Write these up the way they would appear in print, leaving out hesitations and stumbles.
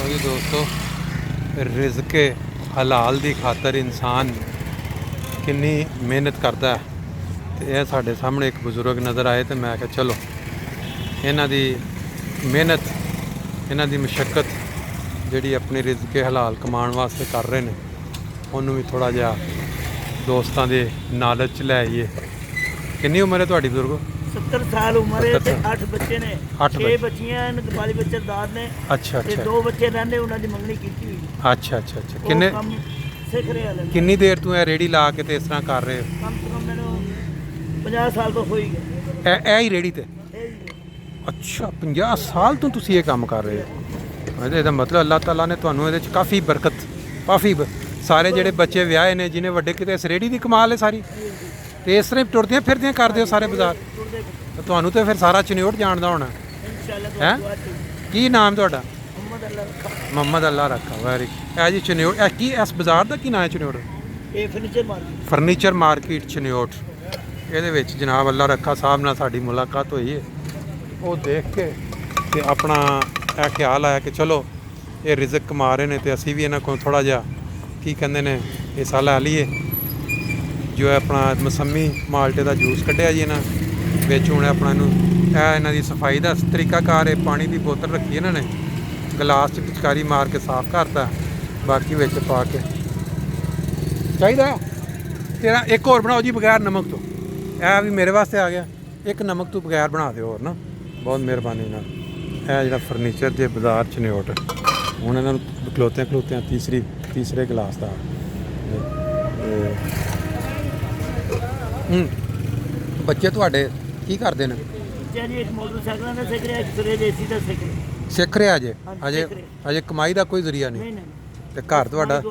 लो जी दोस्तों, रिज़्क़े हलाल दी खातर इंसान किन्नी मेहनत करता है। तो यह साढ़े सामने एक बजुर्ग नज़र आए तो मैं क्या चलो इन्हां दी मेहनत, इन्हां दी मशक्कत जिहड़ी अपने रिज़्क़े हलाल कमाने वास्ते कर रहे हैं उन्होंने भी थोड़ा जिहा दोस्तों के नालच च लै आइए। कितनी उम्र है तुहाडी बुजुर्गो? 70 साल उम्र है ते 8 बच्चे ने, 6 बच्चियां ने, 4 बच्चे दाद ने। अच्छा ते अच्छा 2 बच्चे रहंदे उन्हां दी मंगनी कीती हुई। अच्छा अच्छा अच्छा किन्ने सिख रहे वाले किन्नी देर तू रेड़ी ला के इस तरह कर रहे हो? कम से कम मैंने 50 साल तो हो ही गए। ए ही रेड़ी ते? अच्छा 50 साल तो तुसी ये काम कर रहे हो। ਇਹਦਾ मतलब अल्लाह ताला ने ਤੁਹਾਨੂੰ ਇਹਦੇ ਚ ਕਾਫੀ ਬਰਕਤ, ਕਾਫੀ ਸਾਰੇ ਜਿਹੜੇ ਬੱਚੇ ਵਿਆਹੇ ਨੇ ਜਿਹਨੇ ਵੱਡੇ ਕਿਤੇ ਇਸ ਰੇੜੀ ਦੀ ਕਮਾਲ ਹੈ ਸਾਰੀ, ਤੇ ਇਸ ਤਰ੍ਹਾਂ ਹੀ ਟੁਰਦੀਆਂ ਫਿਰਦੀਆਂ ਕਰਦੇ ਹੋ ਸਾਰੇ ਬਾਜ਼ਾਰ। ਤੇ ਤੁਹਾਨੂੰ ਤੇ ਫਿਰ ਸਾਰਾ ਚਨਿਓਟ ਜਾਣਦਾ ਹੋਣਾ ਹੈ। ਕੀ ਨਾਮ ਤੁਹਾਡਾ? ਮੁਹੰਮਦ ਅੱਲਾ ਰੱਖਾ। ਵੈਰੀ ਇਹ ਜੀ ਚਨਿਓਟ, ਇਹ ਕੀ ਇਸ ਬਾਜ਼ਾਰ ਦਾ ਕੀ ਨਾਮ ਹੈ ਚਨਿਓਟ? ਇਹ ਫਰਨੀਚਰ ਮਾਰਕੀਟ ਚਨਿਓਟ। ਇਹਦੇ ਵਿੱਚ ਜਨਾਬ ਅੱਲਾ ਰੱਖਾ ਸਾਹਿਬ ਨਾਲ ਸਾਡੀ ਮੁਲਾਕਾਤ ਹੋਈ ਹੈ। ਉਹ ਦੇਖ ਕੇ ਤੇ ਆਪਣਾ ਇਹ ਖਿਆਲ ਆਇਆ ਕਿ ਚਲੋ ਇਹ ਰਿਜ਼ਕ ਕਮਾ ਰਹੇ ਨੇ ਤੇ ਅਸੀਂ ਵੀ ਇਹਨਾਂ ਕੋਲ ਥੋੜਾ ਜਿਹਾ ਕੀ ਕਹਿੰਦੇ ਨੇ ਹਿੱਸਾ ਲੈ ਲਈਏ। ਜੋ ਹੈ ਆਪਣਾ ਮਸੰਮੀ ਮਾਲਟੇ ਦਾ ਜੂਸ ਕੱਢਿਆ ਜੀ ਇਹਨਾਂ ਵਿੱਚ। ਹੁਣ ਆਪਣਾ ਇਹਨੂੰ ਇਹ ਇਹਨਾਂ ਦੀ ਸਫਾਈ ਦਾ ਤਰੀਕਾਕਾਰ ਹੈ। ਪਾਣੀ ਦੀ ਬੋਤਲ ਰੱਖੀ ਇਹਨਾਂ ਨੇ, ਗਲਾਸ 'ਚ ਪਿਚਕਾਰੀ ਮਾਰ ਕੇ ਸਾਫ਼ ਕਰਤਾ, ਬਾਕੀ ਵਿੱਚ ਪਾ ਕੇ ਚਾਹੀਦਾ ਤੇਰਾ ਇੱਕ ਹੋਰ ਬਣਾਓ ਜੀ ਬਗੈਰ ਨਮਕ ਤੋਂ। ਇਹ ਵੀ ਮੇਰੇ ਵਾਸਤੇ ਆ ਗਿਆ, ਇੱਕ ਨਮਕ ਤੋਂ ਬਗੈਰ ਬਣਾ ਦਿਓ ਹੋਰ ਨਾ, ਬਹੁਤ ਮਿਹਰਬਾਨੀ ਨਾਲ। ਇਹ ਜਿਹੜਾ ਫਰਨੀਚਰ ਦੇ ਬਾਜ਼ਾਰ ਚਨਿਓਟ ਹੁਣ ਇਹਨਾਂ ਨੂੰ ਖਲੋਤਿਆਂ ਤੀਸਰੇ ਗਲਾਸ ਦਾ ਬੱਚੇ ਤੁਹਾਡੇ ਕੀ ਕਰਦੇ ਨੇ? ਜੀ ਇੱਕ ਮੋਟਰਸਾਈਕਲਾਂ ਦਾ ਸਿੱਖ ਰਿਹਾ, ਇੱਕ ਸਰੇ ਏਸੀ ਦਾ ਸਿੱਖ ਰਿਹਾ ਅਜੇ ਕਮਾਈ ਦਾ ਕੋਈ ਜ਼ਰੀਆ ਨਹੀਂ। ਤੇ ਘਰ ਤੁਹਾਡਾ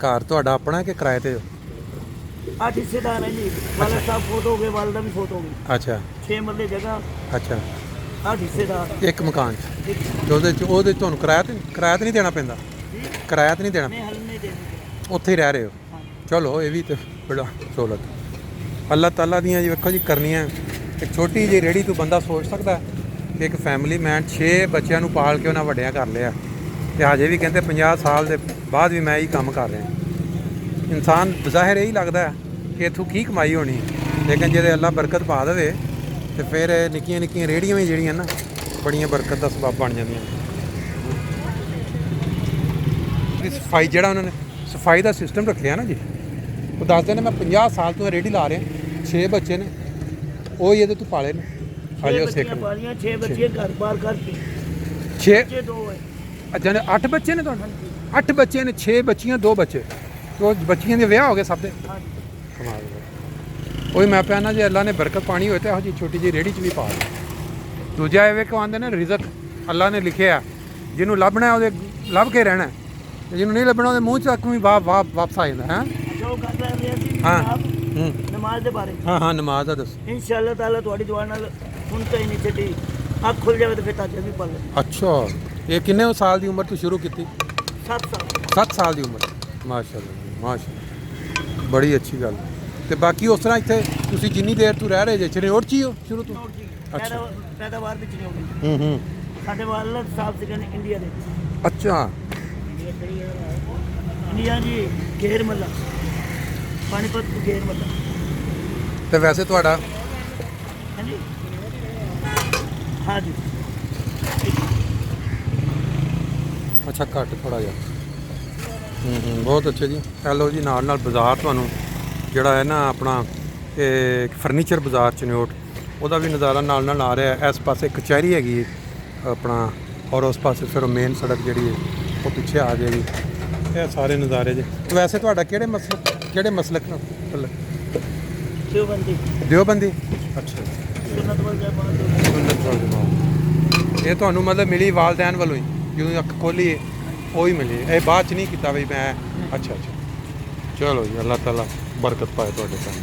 ਘਰ ਤੁਹਾਡਾ ਆਪਣਾ ਕਿ ਕਿਰਾਏ ਤੇ? 8 ਹਿੱਸੇਦਾਰ ਹੈ ਜੀ। ਵਾਲਾ ਸਾਹਿਬ ਫੋਟੋ ਹੋ ਗਏ, ਵਾਲਦਾ ਵੀ ਫੋਟੋ ਹੋ ਗਈ। ਅੱਛਾ 6 ਮਰਲੇ ਜਗ੍ਹਾ। ਅੱਛਾ 8 ਹਿੱਸੇਦਾਰ ਇੱਕ ਮਕਾਨ 'ਚ। ਉਹਦੇ ਤੁਹਾਨੂੰ ਕਿਰਾਇਆ ਤੇ ਨਹੀਂ ਦੇਣਾ ਪੈਂਦਾ? ਕਿਰਾਇਆ ਤੇ ਨਹੀਂ ਦੇਣਾ? ਉੱਥੇ ਹੀ ਰਹਿ ਰਹੇ ਹੋ? ਚਲੋ ਇਹ ਵੀ ਤੇ ਬੜਾ ਸਹੂਲਤ ਅੱਲਾਹ ਤਾਲਾ ਦੀਆਂ ਜੀ। ਵੇਖੋ ਜੀ ਕਰਨੀਆਂ। ਇੱਕ ਛੋਟੀ ਜਿਹੀ ਰੇਹੜੀ ਤੋਂ ਬੰਦਾ ਸੋਚ ਸਕਦਾ ਕਿ ਇੱਕ ਫੈਮਿਲੀ ਮੈਨ 6 ਬੱਚਿਆਂ ਨੂੰ ਪਾਲ ਕੇ ਉਹਨਾਂ ਵੱਡਿਆਂ ਕਰ ਲਿਆ ਤੇ ਹਜੇ ਵੀ ਕਹਿੰਦੇ 50 ਸਾਲ ਦੇ ਬਾਅਦ ਵੀ ਮੈਂ ਇਹੀ ਕੰਮ ਕਰ ਰਿਹਾ। ਇਨਸਾਨ ਬਜ਼ਾਹਿਰ ਇਹੀ ਲੱਗਦਾ ਕਿ ਇੱਥੋਂ ਕੀ ਕਮਾਈ ਹੋਣੀ, ਲੇਕਿਨ ਜੇ ਅੱਲਾ ਬਰਕਤ ਪਾ ਦੇਵੇ ਤੇ ਫਿਰ ਨਿੱਕੀਆਂ ਨਿੱਕੀਆਂ ਰੇਹੜੀਆਂ ਵੀ ਜਿਹੜੀਆਂ ਨਾ ਬੜੀਆਂ ਬਰਕਤ ਦਾ ਸਬੱਬ ਬਣ ਜਾਂਦੀਆਂ। ਸਫਾਈ ਜਿਹੜਾ ਉਹਨਾਂ ਨੇ ਸਫਾਈ ਦਾ ਸਿਸਟਮ ਰੱਖਿਆ ਨਾ ਜੀ, ਉਹ ਦੱਸਦੇ ਨੇ ਮੈਂ 50 ਸਾਲ ਤੋਂ ਰੇਹੜੀ ਲਾ ਰਿਹਾ, 6 ਬੱਚੇ ਨੇ ਉਹ ਹੀ ਇਹਦੇ ਤੋਂ ਪਾਲੇ ਨੇ। ਹਜੇ ਉਹ ਸਿੱਖ 6 ਬੱਚੇ ਘਰ ਬਾਹਰ ਕਰਕੇ 6 2 ਹੈ। ਅੱਛਾ 8 ਬੱਚੇ ਨੇ ਤੁਹਾਡੇ? 8 ਬੱਚੇ ਨੇ, 6 ਬੱਚੀਆਂ 2 ਬੱਚੇ। ਉਹ ਬੱਚੀਆਂ ਦੇ ਵਿਆਹ ਹੋ ਗਏ ਸਭ ਦੇ? ਕਮਾਲ। ਉਹੀ ਮੈਂ ਪਿਆ ਨਾ ਜੇ ਅੱਲਾ ਨੇ ਬਰਕਤ ਪਾਣੀ ਹੋਏ ਤਾਂ ਇਹੋ ਜਿਹੀ ਛੋਟੀ ਜਿਹੀ ਰੇਹੜੀ 'ਚ ਵੀ ਪਾ ਦੇ। ਦੂਜਾ ਇਹ ਵੇਖੋ ਆਉਂਦੇ ਨੇ ਰਿਜ਼ਕ ਅੱਲਾ ਨੇ ਲਿਖਿਆ, ਜਿਹਨੂੰ ਲੱਭਣਾ ਉਹਦੇ ਲੱਭ ਕੇ ਰਹਿਣਾ, ਤੇ ਜਿਹਨੂੰ ਨਹੀਂ ਲੱਭਣਾ ਉਹਦੇ ਮੂੰਹ 'ਚ ਤੱਕ ਵੀ ਵਾਪਸ ਆ ਜਾਂਦਾ ਹੈ। ਹਾਂ ਨਮਾਜ਼ ਦੇ ਬਾਰੇ। ਹਾਂ ਨਮਾਜ਼ ਦਾ ਦੱਸ। ਇਨਸ਼ਾਅੱਲਾ ਤਾਲਾ ਤੁਹਾਡੀ ਦੁਆ ਨਾਲ ਹੁਣ ਤਾਂ ਹੀ ਨਹੀਂ ਛੱਡੀ, ਅੱਖ ਖੁੱਲ ਜਾਵੇ ਤਾਂ ਫਿਰ ਤਾਜੇ ਵੀ ਪੜ ਲੈ। ਅੱਛਾ ਇਹ ਕਿੰਨੇ ਸਾਲ ਦੀ ਉਮਰ ਤੋਂ ਸ਼ੁਰੂ ਕੀਤੀ? 7 ਸਾਲ। 7 ਸਾਲ ਦੀ ਉਮਰ। ਮਾਸ਼ਾਅੱਲਾ ਮਾਸ਼ਾਅੱਲਾ, ਬੜੀ ਅੱਛੀ ਗੱਲ। ਤੇ ਬਾਕੀ ਉਸ ਤਰ੍ਹਾਂ ਇੱਥੇ ਤੁਸੀਂ ਜਿੰਨੀ ਦੇਰ ਤੋਂ ਰਹਿ ਰਹੇ ਜੇ ਚਨਿਓਟ 'ਚ ਹੀ ਹੋ ਸ਼ੁਰੂ ਤੋਂ? ਅੱਛਾ ਪੈਦਾਵਾਰ ਵਿੱਚ ਨਹੀਂ ਹੋਗੀ। ਸਾਡੇ ਵਾਲਦ ਸਾਹਿਬ ਸੀਗੇ ਇੰਡੀਆ ਦੇ। ਅੱਛਾ ਇੰਡੀਆ ਜੀ ਘੇਰ ਮੱਲਾ, ਪਾਣੀਪਤ ਘੇਰ ਮੱਲਾ। ਤੇ ਵੈਸੇ ਤੁਹਾਡਾ? ਹਾਂਜੀ ਹਾਂ ਜੀ। ਅੱਛਾ ਘੱਟ ਥੋੜਾ ਜਿਹਾ। ਬਹੁਤ ਅੱਛਾ ਜੀ। ਹੈਲੋ ਜੀ, ਨਾਲ ਬਾਜ਼ਾਰ ਤੁਹਾਨੂੰ ਜਿਹੜਾ ਹੈ ਨਾ ਆਪਣਾ ਇਹ ਫਰਨੀਚਰ ਬਾਜ਼ਾਰ ਚਨਿਓਟ, ਉਹਦਾ ਵੀ ਨਜ਼ਾਰਾ ਨਾਲ ਆ ਰਿਹਾ। ਇਸ ਪਾਸੇ ਕਚਹਿਰੀ ਹੈਗੀ ਆਪਣਾ, ਔਰ ਉਸ ਪਾਸੇ ਫਿਰ ਮੇਨ ਸੜਕ ਜਿਹੜੀ ਹੈ ਉਹ ਪਿੱਛੇ ਆ ਜਾਏਗੀ। ਇਹ ਸਾਰੇ ਨਜ਼ਾਰੇ ਜੇ। ਵੈਸੇ ਤੁਹਾਡਾ ਕਿਹੜੇ ਮਸਲਕ ਨਾਲ? ਦਿਓਬੰਦੀ। ਅੱਛਾ ਸੁਨਨਤ ਵਲ ਜਮਾਤ। ਇਹ ਤੁਹਾਨੂੰ ਮਤਲਬ ਮਿਲੀ ਵਾਲਦੈਨ ਵੱਲੋਂ ਹੀ, ਜਦੋਂ ਅੱਖ ਖੋਲੀ ਉਹ ਹੀ ਮਿਲੀ, ਇਹ ਬਾਅਦ 'ਚ ਨਹੀਂ ਕੀਤਾ ਬਈ ਮੈਂ? ਅੱਛਾ ਚਲੋ ਜੀ, ਅੱਲਾਹ ਤਾਲਾ ਬਰਕਤ ਪਾਏ ਤੁਹਾਡੇ ਕੰਮ 'ਚ।